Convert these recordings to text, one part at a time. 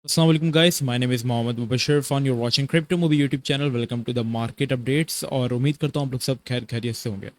Assalamu alaikum guys, my name is Mohammad Mubashir fun you're watching Crypto Movie YouTube channel. Welcome to the market updates और उम्मीद करता हूँ आप लोग सब खैर खैरियत से होंगे।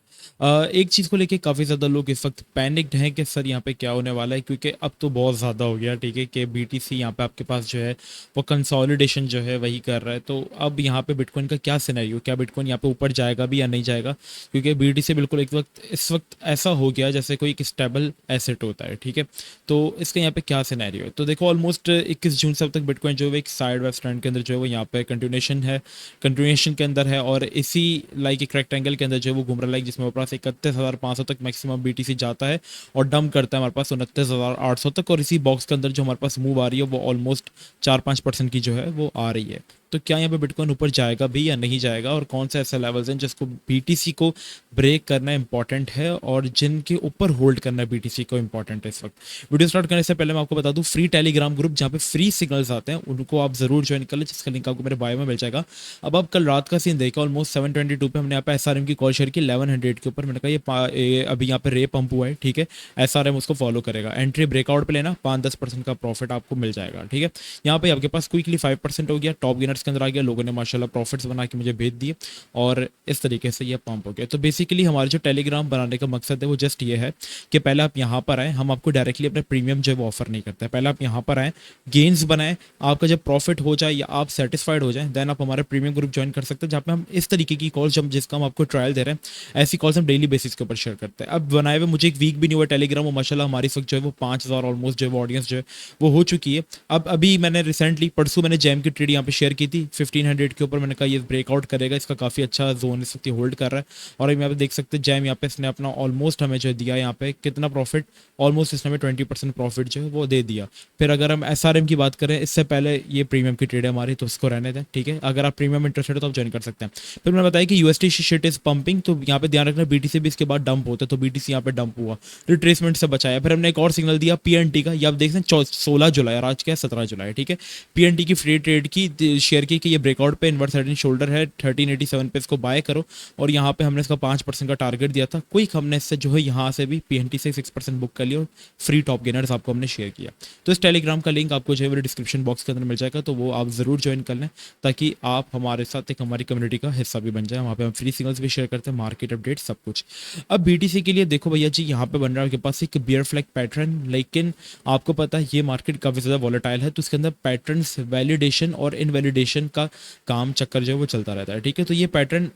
एक चीज़ को लेके काफ़ी ज़्यादा लोग इस वक्त पैनिक्ड हैं कि सर यहाँ पे क्या होने वाला है, क्योंकि अब तो बहुत ज़्यादा हो गया। ठीक है कि बीटीसी यहाँ पे आपके पास जो है वो कंसोलिडेशन जो है वही कर रहा है। तो अब यहाँ पे बिटकॉइन का क्या सिनेरियो, क्या बिटकॉइन यहाँ पे ऊपर जाएगा भी या नहीं जाएगा, क्योंकि बीटीसी बिल्कुल इस वक्त ऐसा हो गया जैसे कोई एक स्टेबल एसेट होता है। ठीक है, तो इसका यहाँ पे क्या सिनेरियो है, तो देखो ऑलमोस्ट 21 जून से अब तक बिटकॉइन जो है एक साइड वेव ट्रेंड के अंदर जो है वो यहाँ पे कंटिन्यूएशन के अंदर है, और इसी लाइक एक रेक्टेंगल के अंदर जो है वो घूम रहा है, लाइक जिसमें हमारे पास 31,500 तक मैक्सिमम बीटीसी जाता है और डंप करता है हमारे पास 29,800 तक, और इसी बॉक्स के अंदर जो हमारे पास मूव आ रही है वो ऑलमोस्ट 4-5% की जो है वो आ रही है। तो क्या यहाँ पे बिटकॉइन ऊपर जाएगा भी या नहीं जाएगा, और कौन से ऐसे लेवल्स हैं जिसको बीटीसी को ब्रेक करना इंपॉर्टेंट है और जिनके ऊपर होल्ड करना बीटीसी को इंपॉर्टेंट है इस वक्त। वीडियो स्टार्ट करने से पहले मैं आपको बता दूं, फ्री टेलीग्राम ग्रुप जहाँ पे फ्री सिग्नल्स आते हैं उनको आप जरूर ज्वाइन कर ले, जिसका लिंक आपको मेरे बायो में मिल जाएगा। अब आप कल रात का सीन देखा, ऑलमोस्ट 722 पे हमने यहाँ पे एसआरएम की कॉल शेयर की 1100 के ऊपर। मैंने कहा ये अभी यहाँ पे रे पंप हुआ है, ठीक है, एसआरएम उसको फॉलो करेगा। एंट्री ब्रेकआउट पे लेना, 5-10% का प्रॉफिट आपको मिल जाएगा। ठीक है, यहाँ पे आपके पास क्विकली 5% हो गया, टॉप गेनर्स के अंदर आ गया, लोगों ने माशाल्लाह प्रॉफिट्स बना के मुझे भेज दिए और इस तरीके से ये पंप हो गया। तो बेसिकली हमारे जो टेलीग्राम बनाने का मकसद है वो जस्ट ये है कि पहले आप यहाँ पर आए, हम आपको डायरेक्टली अपने प्रीमियम जो है वो ऑफर नहीं करते हैं। पहले आप यहाँ पर आए, गेन्स बनाएं, आपका जब प्रॉफिट हो जाए या आप सेटिस्फाइड हो जाए, देन आप हमारे प्रीमियम ग्रुप ज्वाइन कर सकते हैं, जहाँ पे हम इस तरीके की कॉल्स, जब जिसका हम आपको ट्रायल दे रहे हैं, ऐसी कॉल्स हम डेली बेसिस के ऊपर शेयर करते हैं। अब बनाए हुए मुझे एक वीक भी नहीं हुआ टेलीग्राम, और माशाल्लाह हमारी इस वक्त जो है वो 5,000 ऑलमोस्ट जो है ऑडियंस जो है वो हो चुकी है। अब अभी मैंने रिसेंटली परसों मैंने जैम की ट्रेड यहाँ पे शेयर की थी 1500 के ऊपर। मैंने कहा ये ब्रेकआउट करेगा, इसका काफ़ी अच्छा जोन इस वक्त होल्ड कर रहा है, और अब यहाँ पे देख सकते हैं जैम यहाँ पे इसने अपना ऑलमोस्ट हमें जो दिया यहाँ पे कितना प्रॉफिट, ऑलमोस्ट इसने हमें 20% प्रॉफिट जो है वो दे दिया। फिर अगर हम एसआरएम की बात करें, इससे पहले ये प्रीमियम की ट्रेड है हमारी, तो उसको रहने दें। ठीक है, अगर आप प्रीमियम इंटरेस्टेड हो तो आप ज्वाइन कर सकते हैं। फिर मैंने बताया कि यूएसटी शिट इज पंपिंग, तो यहाँ पे ध्यान रखना बीटीसी भी इसके बाद डंप होता है, तो बीटीसी यहाँ पे डंप हुआ, रिट्रेसमेंट से बचाया। फिर हमने एक और सिग्नल दिया पीएनटी का, ये आप देख सकते हैं 16 जुलाई और आज क्या है 17 जुलाई। ठीक है, पीएनटी की फ्री ट्रेड की शेयर की कि ये ब्रेकआउट पे इनवर्स हेड एंड शोल्डर है 1387 पे, इसको बाय करो, और यहाँ पे हमने इसका 5% का टारगेट दिया था। क्विक हमने इससे जो है यहाँ से भी पीएनटी से 6% बुक कर लिया और फ्री टॉप गेनर्स आपको हमने शेयर किया। तो इस टेलीग्राम का लिंक आपको जो है डिस्क्रिप्शन बॉक्स के अंदर मिल जाएगा, तो वो आप ज़रूर ज्वाइन कर लें ताकि आप हमारे साथ एक हमारी कम्युनिटी का हिस्सा भी बन जाए। वहाँ पे हम फ्री सिग्नल्स भी शेयर करते हैं, मार्केट अपडेट सब कुछ। अब बीटीसी के लिए देखो भैया जी, यहाँ पे बन रहा है आपके पास एक बियर फ्लैग पैटर्न, लेकिन आपको पता है ये मार्केट काफ़ी ज़्यादा वॉलेटाइल है, तो इसके अंदर पैटर्न्स वैलिडेशन और इनवैलिडेशन का काम चक्कर जो है वो चलता रहता है। ठीक है, तो ये पैटर्न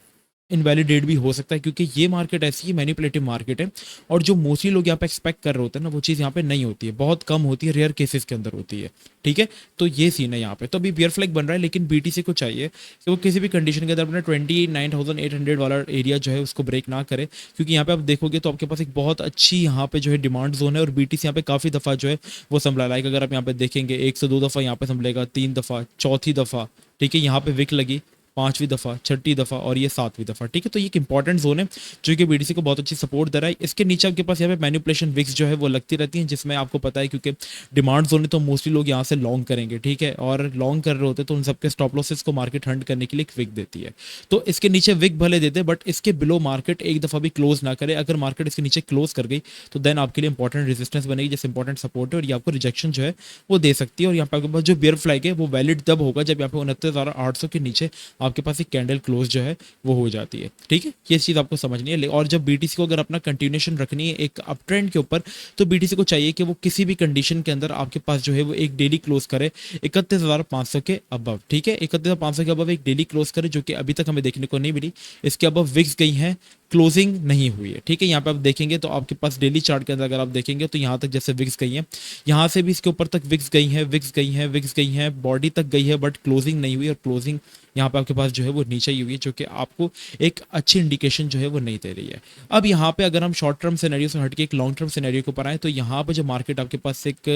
इनवैलिडेट भी हो सकता है, क्योंकि ये मार्केट ऐसी मैनिपुलेटिव मार्केट है, और जो मोस्टली लोग यहाँ पे एक्सपेक्ट कर रहे होते हैं ना वो चीज़ यहाँ पे नहीं होती है, बहुत कम होती है, रेयर केसेस के अंदर होती है। ठीक है, तो ये सीन है यहाँ पे। तो अभी बियर फ्लैग बन रहा है, लेकिन बीटीसी को चाहिए कि वो किसी भी कंडीशन के अंदर अपना 29,800 वाला एरिया जो है उसको ब्रेक ना करे, क्योंकि यहाँ पे आप देखोगे तो आपके पास एक बहुत अच्छी यहाँ पे जो है डिमांड जोन है, और बीटीसी यहाँ पे काफ़ी दफ़ा जो है वो संभला। लाइक अगर आप यहाँ पे देखेंगे 1 से 2 दफ़ा यहाँ पे संभलेगा, 3 दफ़ा, चौथी दफ़ा। ठीक है, यहाँ पे विक लगी 5वीं दफ़ा, 6ठी दफ़ा और ये 7वीं दफ़ा। ठीक है, तो ये एक इंपॉर्टेंट जोन है जो कि बीटीसी को बहुत अच्छी सपोर्ट दे रहा है। इसके नीचे आपके पास यहाँ पे मैनिपुलेशन विक्स जो है वो लगती रहती हैं, जिसमें आपको पता है क्योंकि डिमांड जोन है तो मोस्टली लोग यहाँ से लॉन्ग करेंगे। ठीक है, और लॉन्ग कर रहे होते हैं तो उन सबके स्टॉप लॉसेस को मार्केट हंट करने के लिए एक विक देती है। तो इसके नीचे विक भले देते, बट इसके बिलो मार्केट एक दफ़ा भी क्लोज ना करे। अगर मार्केट इसके नीचे क्लोज कर गई तो देन आपके लिए इंपॉर्टेंट रेजिस्टेंस बनेगी, जैसे इंपॉर्टेंट सपोर्ट है, और ये आपको रिजेक्शन जो है वो दे सकती है। और यहाँ पे आपके पास जो बियर फ्लैग है वो वैलिड तब होगा जब यहाँ पे 29,800 के नीचे आपके पास एक कैंडल क्लोज जो है वो हो जाती है। ठीक है, ये चीज़ आपको समझनी है। और जब बीटीसी को अगर अपना कंटिन्यूएशन रखनी है एक अप ट्रेंड के ऊपर, तो बीटीसी को चाहिए कि वो किसी भी कंडीशन के अंदर आपके पास जो है वो एक डेली क्लोज करे 31,500 के अबव। ठीक है, 31,500 के अबव एक डेली क्लोज करे, जो कि अभी तक हमें देखने को नहीं मिली। इसके अबव विक्स गई हैं, क्लोजिंग नहीं हुई है। ठीक है, यहाँ पे आप देखेंगे तो आपके पास डेली चार्ट के अंदर अगर आप देखेंगे तो यहाँ तक जैसे विक्स गई हैं, यहाँ से भी इसके ऊपर तक विक्स गई हैं, विक्स गई हैं, विक्स गई हैं, बॉडी तक गई है, बट क्लोजिंग नहीं हुई, और क्लोजिंग यहाँ पे आपके पास जो है वो नीचे ही हुई है, जो कि आपको एक अच्छी इंडिकेशन जो है वो नहीं दे रही है। अब यहाँ पे अगर हम शॉर्ट टर्म सिनेरियो से हटके एक लॉन्ग टर्म सिनेरियो के ऊपर आए, तो यहाँ पे जो मार्केट आपके पास एक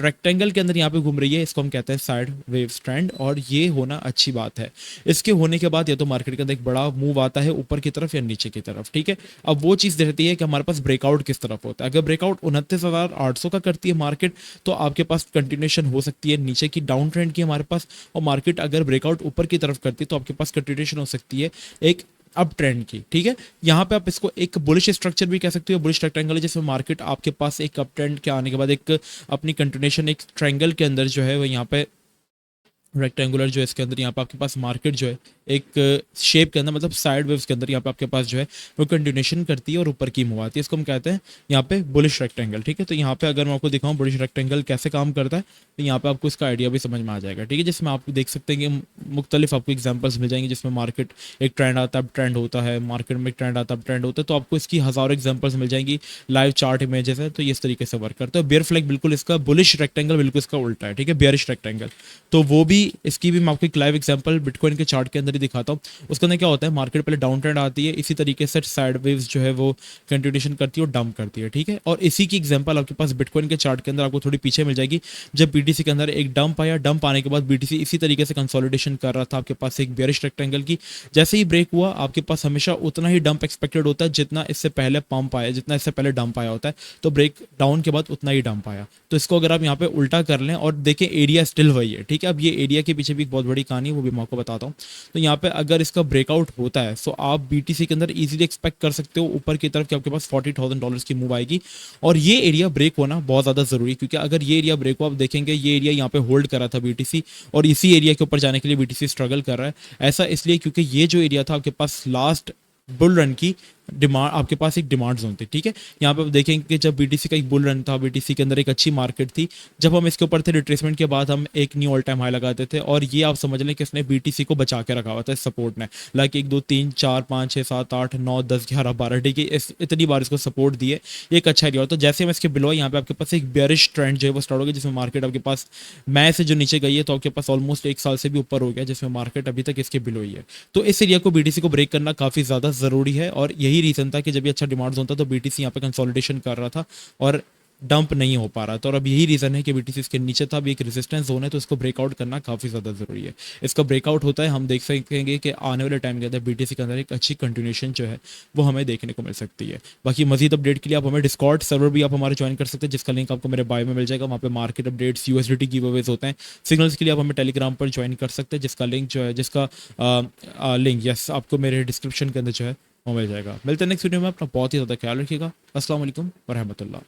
रेक्टेंगल के अंदर यहाँ पे घूम रही है, इसको हम कहते हैं साइड वेव ट्रेंड, और ये होना अच्छी बात है। इसके होने के बाद या तो मार्केट के अंदर एक बड़ा मूव आता है ऊपर की तरफ या नीचे की तरफ। ठीक है, अब वो चीज़ रहती है कि हमारे पास ब्रेकआउट किस तरफ होता है। अगर ब्रेकआउट 29,800 का करती है मार्केट, तो आपके पास कंटिन्यूएशन हो सकती है नीचे की डाउन ट्रेंड की हमारे पास, और मार्केट अगर ब्रेकआउट ऊपर की तरफ करती है तो आपके पास कंटिन्यूएशन हो सकती है एक अप ट्रेंड की, ठीक है। यहाँ पे आप इसको एक बुलिश स्ट्रक्चर भी कह सकते हो, बुलिश रेक्टेंगल है जिसमें मार्केट आपके पास एक अप ट्रेंड के आने के बाद एक अपनी कंटिन्यूशन एक ट्रायंगल के अंदर जो है वो यहाँ पे रेक्टेंगुलर जो है इसके अंदर यहाँ पे आपके पास मार्केट जो है एक शेप के अंदर, मतलब साइड वेव्स के अंदर यहाँ पे आपके पास जो है वो कंटिन्यूशन करती है और ऊपर की मूव आती है। इसको हम कहते हैं यहाँ पे बुलिश रेक्टेंगल, ठीक है। तो यहाँ पे अगर मैं आपको दिखाऊं बुलिश रेक्टेंगल कैसे काम करता है, तो यहाँ पे आपको इसका आइडिया भी समझ में आ जाएगा, ठीक है। जिसमें आप देख सकते हैं कि मुख्तलिफ आपको एग्जाम्पल्स मिल जाएंगे जिसमें मार्केट एक ट्रेंड आता है, अब ट्रेंड होता है, मार्केट में एक ट्रेंड आता है, अब ट्रेंड होता है। तो आपको इसकी हज़ारों एग्जाम्पल्स मिल जाएंगी, लाइव चार्ट इमेजेस है। तो ये इस तरीके से वर्क करता है। बेयर फ्लैग बिल्कुल इसका, बुलिश रेक्टेंगल बिल्कुल इसका उल्टा है, ठीक है, बेयरिश रेक्टेंगल। तो वो भी, इसकी भी मैं आपको एक लाइव एग्जांपल बिटकॉइन के चार्ट के अंदर ही दिखाता हूँ। उसके अंदर क्या होता है, मार्केट पहले डाउन ट्रेंड आती है, इसी तरीके से साइड वेव्स जो है वो कंटिन्यूशन करती है और डंप करती है, ठीक है। और इसी की एग्जांपल आपके पास बिटकॉइन के चार्ट के अंदर आपको थोड़ी पीछे मिल जाएगी, जब बीटीसी के अंदर एक डंप आया, डंप आने के बाद बीटीसी इसी तरीके से कंसोलिडेशन कर रहा था आपके पास एक बेयरिश रेक्टेंगल की। जैसे ही ब्रेक हुआ आपके पास हमेशा उतना ही डंप एक्सपेक्टेड होता है जितना इससे पहले पंप आया, जितना इससे पहले डंप आया होता है। तो ब्रेक डाउन के बाद उतना ही डंप आया। तो इसको अगर आप यहाँ पे उल्टा कर लें और देखें, एरिया स्टिल वही है, ठीक है। अब ये एरिया के पीछे भी एक बहुत बड़ी कहानी है, वो भी मैं आपको बताता हूँ। तो यहाँ पे अगर इसका ब्रेकआउट होता है तो आप बीटीसी के अंदर इजीली एक्सपेक्ट कर सकते हो ऊपर की तरफ कि आपके पास $40,000 की मूव आएगी। और ये एरिया ब्रेक होना बहुत ज़्यादा ज़रूरी है, क्योंकि अगर ये एरिया ब्रेक हो, आप देखेंगे ये एरिया यहाँ पे होल्ड कर रहा था बीटीसी, और इसी एरिया के ऊपर जाने के लिए बीटीसी स्ट्रगल कर रहा है। ऐसा इसलिए क्योंकि ये जो एरिया था आपके पास लास्ट बुल रन की डिमांड, आपके पास एक डिमांड जोन थी, ठीक है। यहाँ पे आप देखेंगे कि जब बीटीसी का एक बुल रन था, बीटीसी के अंदर एक अच्छी मार्केट थी, जब हम इसके ऊपर थे रिट्रेसमेंट के बाद हम एक न्यू ऑल टाइम हाई लगाते थे, और ये आप समझ लें कि इसने बीटीसी को बचा के रखा हुआ था इस सपोर्ट ने। लाइक 1 2 3 4 5 6 7 8 9 10 11 12, ठीक है, इतनी बार इसको सपोर्ट दिए, ये एक अच्छा एरिया। तो जैसे हम इसके बिलो, यहाँ पे आपके पास एक बेयरिश ट्रेंड जो है वो स्टार्ट हो गया, जिसमें मार्केट आपके पास मैं से जो नीचे गई है, तो आपके पास ऑलमोस्ट 1 साल से भी ऊपर हो गया, जिसमें मार्केट अभी तक इसके बिलो ही है। तो इस एरिया को बीटीसी को ब्रेक करना काफ़ी ज़्यादा ज़रूरी है, और यही रीज़न था कि जब ये अच्छा डिमांड जोन था तो बीटीसी यहाँ पे कंसोलिडेशन कर रहा था और डंप नहीं हो पा रहा था। और अब यही रीज़न है कि बीटीसी इसके नीचे था, अभी एक रेजिस्टेंस जोन है, तो इसको ब्रेकआउट करना काफ़ी ज़्यादा ज़रूरी है। इसका ब्रेकआउट होता है, हम देख सकेंगे कि आने वाले टाइम के अंदर बीटीसी के अंदर एक अच्छी कंटिन्यूशन जो है वो हमें देखने को मिल सकती है। बाकी मजीद अपडेट के लिए आप हमें डिस्कॉर्ड सर्वर भी आप हमारे ज्वाइन कर सकते हैं, जिसका लिंक आपको मेरे बायो में मिल जाएगा। वहाँ पे मार्केट अपडेट्स, यूएसडीटी गिवअवेज होते हैं। सिग्नल्स के लिए आप हमें टेलीग्राम पर ज्वाइन कर सकते हैं, जिसका लिंक जो है, जिसका लिंक यस आपको मेरे डिस्क्रिप्शन के अंदर जो है वो मिल जाएगा। मिलते हैं नेक्स्ट वीडियो में। अपना बहुत ही ज़्यादा ख्याल रखिएगा। अस्सलाम वालेकुम व रहमतुल्लाह।